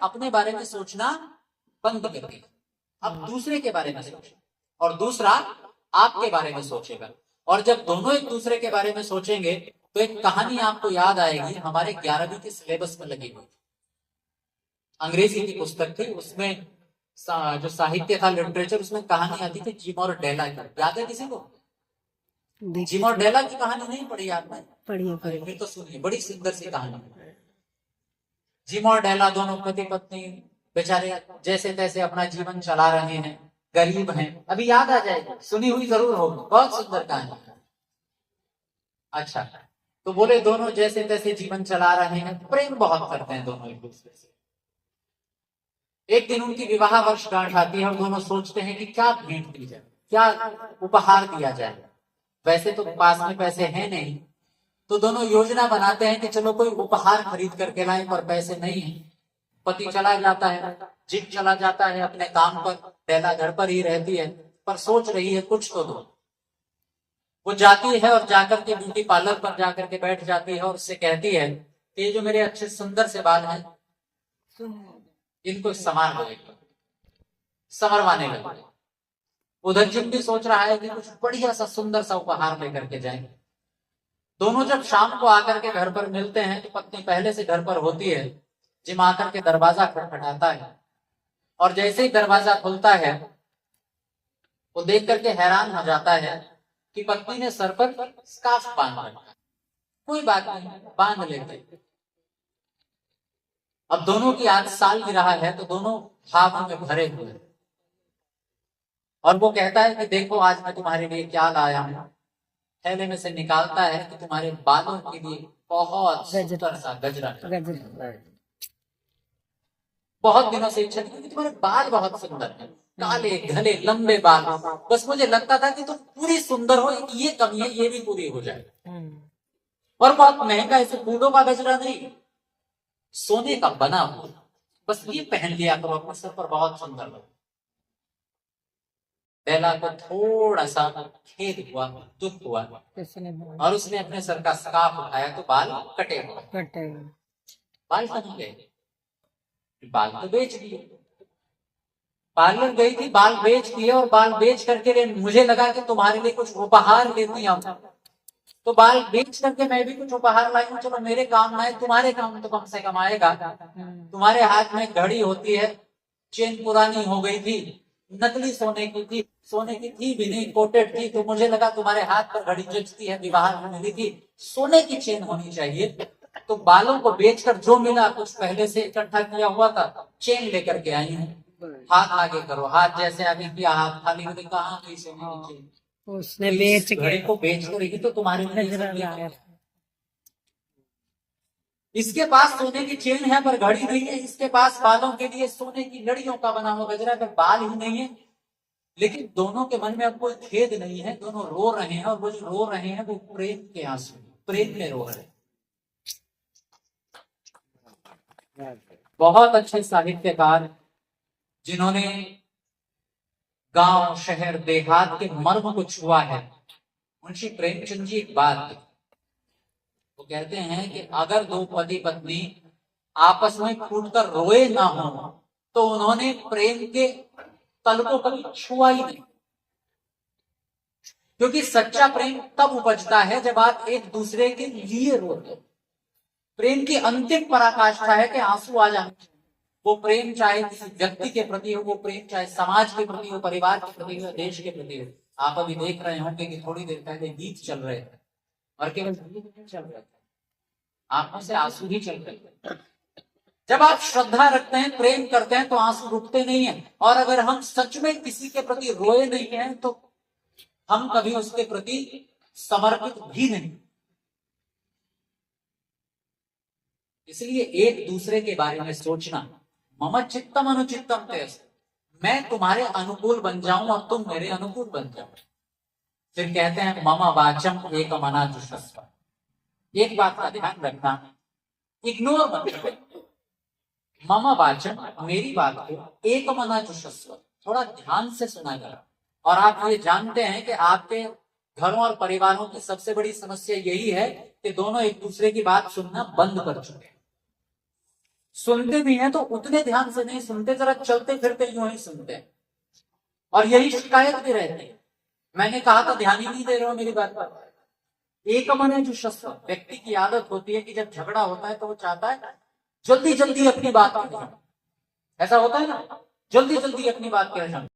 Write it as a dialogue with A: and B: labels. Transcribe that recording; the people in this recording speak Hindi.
A: अपने बारे में सोचना बंद कर दिया, अब दूसरे के बारे में सोचे, और दूसरा आपके बारे में सोचेगा। और जब दोनों एक दूसरे के बारे में सोचेंगे तो एक कहानी आपको याद आएगी, हमारे 11वीं के सिलेबस में लगी हुई, अंग्रेजी की पुस्तक थी, उसमें जो साहित्य था, लिटरेचर, उसमें कहानी आती थी जिम और डेला की। याद है किसी को? जिम और डेला की कहानी नहीं पढ़ी आपने? पढ़िए, फिर तो सुनिए, बड़ी सुंदर सी कहानी। जिम और डेला दोनों पति पत्नी बेचारे जैसे तैसे अपना जीवन चला रहे हैं, गरीब हैं। अभी याद आ जाएगी, सुनी हुई जरूर होगी, बहुत सुंदर कहानी। अच्छा, तो बोले दोनों जैसे तैसे जीवन चला रहे हैं, प्रेम बहुत करते हैं दोनों एक दूसरे से। एक दिन उनकी विवाह वर्षगांठ आती है और दोनों सोचते हैं कि क्या भेंट दी जाए, क्या उपहार दिया जाए। वैसे तो पास में पैसे हैं नहीं, तो दोनों योजना बनाते हैं कि चलो कोई उपहार खरीद करके लाएं, पर पैसे नहीं है। पति चला जाता है, जिम चला जाता है अपने काम पर, डेला घर पर ही रहती है, पर सोच रही है कुछ तो दो। वो जाती है और जाकर के ब्यूटी पार्लर पर जाकर के बैठ जाती है और उससे कहती है कि ये जो मेरे अच्छे सुंदर से बाल हैं, इनको संवार लो, संवरवाने लगे। उधर जिम भी सोच रहा है कि कुछ बढ़िया सा सुंदर सा उपहार लेकर के जाएंगे। दोनों जब शाम को आकर के घर पर मिलते हैं तो पत्नी पहले से घर पर होती है। जिम आकर के दरवाजा खटखटाता है और जैसे ही दरवाजा खुलता है वो देख करके हैरान हो जाता है कि पत्नी ने सर पर स्कार्फ बांध रखा। कोई बात नहीं, बांध लेते। अब दोनों की आज साल भी रहा है तो दोनों भावों में भरे हुए, और वो कहता है कि देखो आज मैं तुम्हारे लिए क्या लाया हूं। थैले में से निकालता है कि तुम्हारे बालों के लिए बहुत सुंदर सा गजरा। बहुत दिनों से इच्छा थी कि तुम्हारे बाल बहुत सुंदर है, काले घने लंबे बाल, बस मुझे लगता था कि तुम पूरी सुंदर हो, ये कमी है, ये भी पूरी हो जाए। और बहुत महंगा, ऐसे फूलों का गजरा नहीं, सोने का बना हुआ, बस ये पहन लिया करो अपने सर पर, बहुत सुंदर लगो। बेला को थोड़ा सा खेद हुआ, दुख हुआ, और उसने अपने सर का स्कार्फ उठाया तो बाल कटे हुए। बाल कहाँ गए? बाल तो बेच दिए। पार्लर गई थी, बाल बेच दिए, और बाल बेच करके मुझे लगा कि तुम्हारे लिए कुछ उपहार लेती हूं, तो बाल बेच करके मैं भी कुछ उपहार लाई हूं, चलो मेरे काम आए, तुम्हारे काम तो कम से कम आएगा। तुम्हारे हाथ में घड़ी होती है, चेन पुरानी हो गई थी, नकली सोने की थी, सोने की थी भी नहीं, कोटेड थी, तो मुझे लगा तुम्हारे हाथ पर घड़ी जचती है, विवाह में मिली थी, सोने की चेन होनी चाहिए। तो बालों को बेचकर जो मिला कुछ पहले से इकट्ठा किया हुआ था, चेन लेकर के आई हूँ। हाथ आगे करो, हाथ जैसे आगे किया, हाथ खाली होते, कहाँ गई सोने की चेन? उसने बेच घड़ी को बेच कर ही तो तुम्हारे लिए। इसके पास सोने की चेन है पर घड़ी नहीं है, इसके पास बालों के लिए सोने की लड़ियों का बना हुआ गजरा पर बाल ही नहीं है। लेकिन दोनों के मन में अब कोई खेद नहीं है, दोनों रो रहे हैं, और वो जो रो रहे हैं वो प्रेम के आंसू, प्रेम में रो रहे हैं। बहुत अच्छे साहित्यकार जिन्होंने गांव शहर देहात के मर्म को छुआ है, मुंशी प्रेमचंद जी एक बात वो कहते हैं कि अगर दो पति पत्नी आपस में फूटकर रोए ना हो तो उन्होंने प्रेम के तल को कभी छुआ ही नहीं। क्योंकि सच्चा प्रेम तब उपजता है जब आप एक दूसरे के लिए रोते। प्रेम की अंतिम पराकाष्ठा है कि आंसू आ जाए। वो प्रेम चाहे किसी व्यक्ति के प्रति हो, वो प्रेम चाहे समाज के प्रति हो, परिवार के प्रति हो, देश के प्रति हो। आप अभी देख रहे होंगे कि थोड़ी देर पहले गीत चल रहे थे और केवल चल रहे थे, आंखों से आंसू ही चल रहे थे। जब आप श्रद्धा रखते हैं, प्रेम करते हैं, तो आंसू रुकते नहीं है। और अगर हम सच में किसी के प्रति रोए नहीं हैं तो हम कभी उसके प्रति समर्पित भी नहीं। इसलिए एक दूसरे के बारे में सोचना, मम चित्तम अनुचित्तम तेस्त, मैं तुम्हारे अनुकूल बन जाऊं और तुम मेरे अनुकूल बन जाओ। फिर कहते हैं मम वाचम एक मना जुषस्व। एक बात का ध्यान रखना, इग्नोर मत करो। मम वाचम, मेरी बात को एक मना जुषस्व, थोड़ा ध्यान से सुना करो। और आप ये जानते हैं कि आपके घरों और परिवारों की सबसे बड़ी समस्या यही है कि दोनों एक दूसरे की बात सुनना बंद कर चुके हैं। सुनते भी हैं तो उतने ध्यान से नहीं सुनते, जरा चलते फिरते यूं ही सुनते हैं, और यही शिकायत भी रहती है, मैंने कहा था ध्यान ही नहीं दे रहे हो मेरी बात पर। एक मन है जो शस्त्र, व्यक्ति की आदत होती है कि जब झगड़ा होता है तो वो चाहता है जल्दी जल्दी अपनी बात करें, ऐसा होता है ना, जल्दी जल्दी अपनी बात करें।